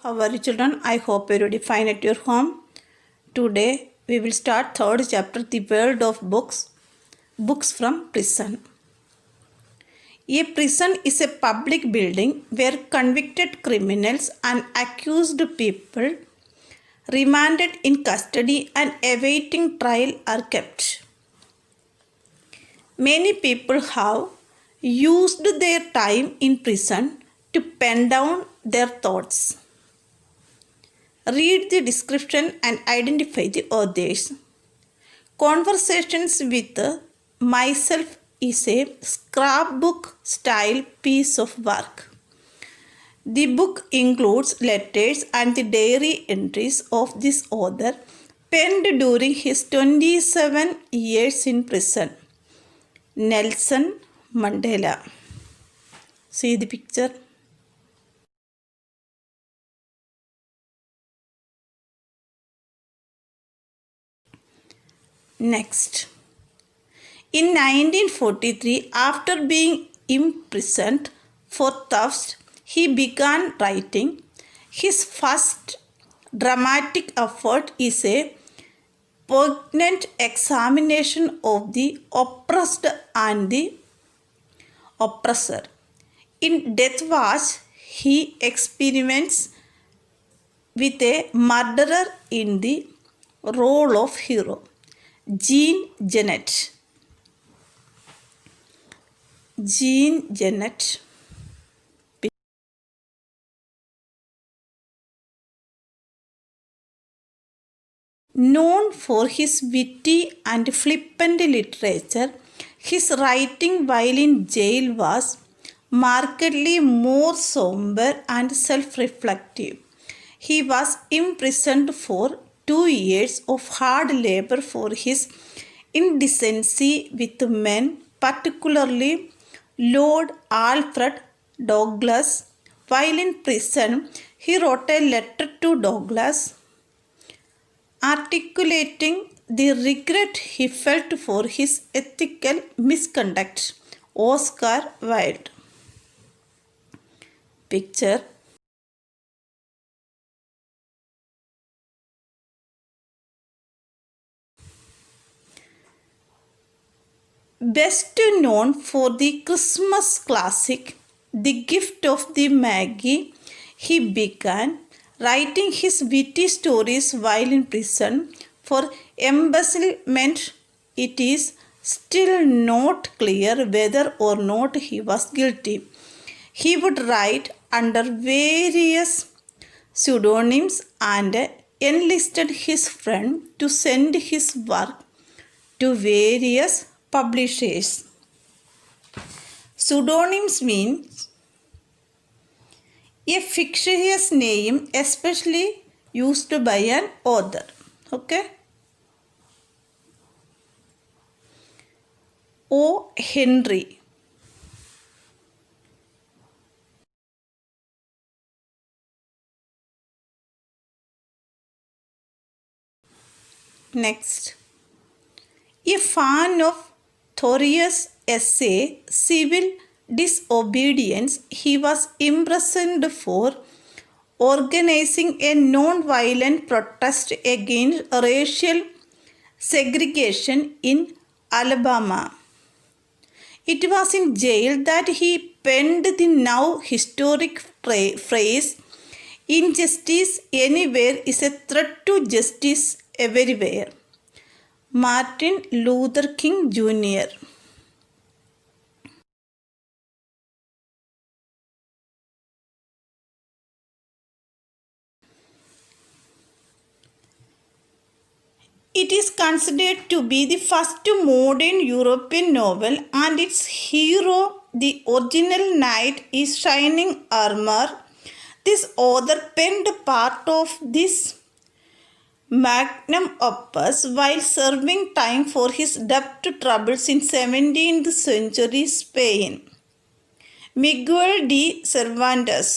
How are you children? I hope everybody fine at your home. Today we will start third chapter, The World of Books. Books from Prison. A prison is a public building where convicted criminals and accused people remanded in custody and awaiting trial are kept. Many people have used their time in prison to pen down their thoughts. Read the description and identify the authors. Conversations with myself is a scrapbook style piece of work. The book includes letters and the diary entries of this author penned during his 27 years in prison. Nelson Mandela. See the picture. Next, in 1943, after being imprisoned for theft, he began writing. His first dramatic effort is a poignant examination of the oppressed and the oppressor. In Death Watch, he experiments with a murderer in the role of hero. Jean Genet. Jean Genet. Known for his witty and flippant literature, his writing while in jail was markedly more somber and self-reflective. He was imprisoned for 2 years of hard labor for his indecency with men, particularly Lord Alfred Douglas. While in prison, he wrote a letter to Douglas articulating the regret he felt for his ethical misconduct. Oscar Wilde. Picture. Best known for the Christmas classic The Gift of the Magi, he began writing his witty stories while in prison for embezzlement. It is still not clear whether or not he was guilty. He would write under various pseudonyms and enlisted his friend to send his work to various publishers. Pseudonyms means a fictitious name especially used by an author. Okay. O. Henry. Next. A fan of Thoreau's essay Civil Disobedience, he was imprisoned for organizing a non-violent protest against racial segregation in Alabama. It was in jail that he penned the now historic phrase, "Injustice anywhere is a threat to justice everywhere." Martin Luther King Jr. It is considered to be the first modern European novel, and its hero, the original knight, is shining armor. This author penned part of this magnum opus while serving time for his debt troubles in 17th century Spain. Miguel de Cervantes.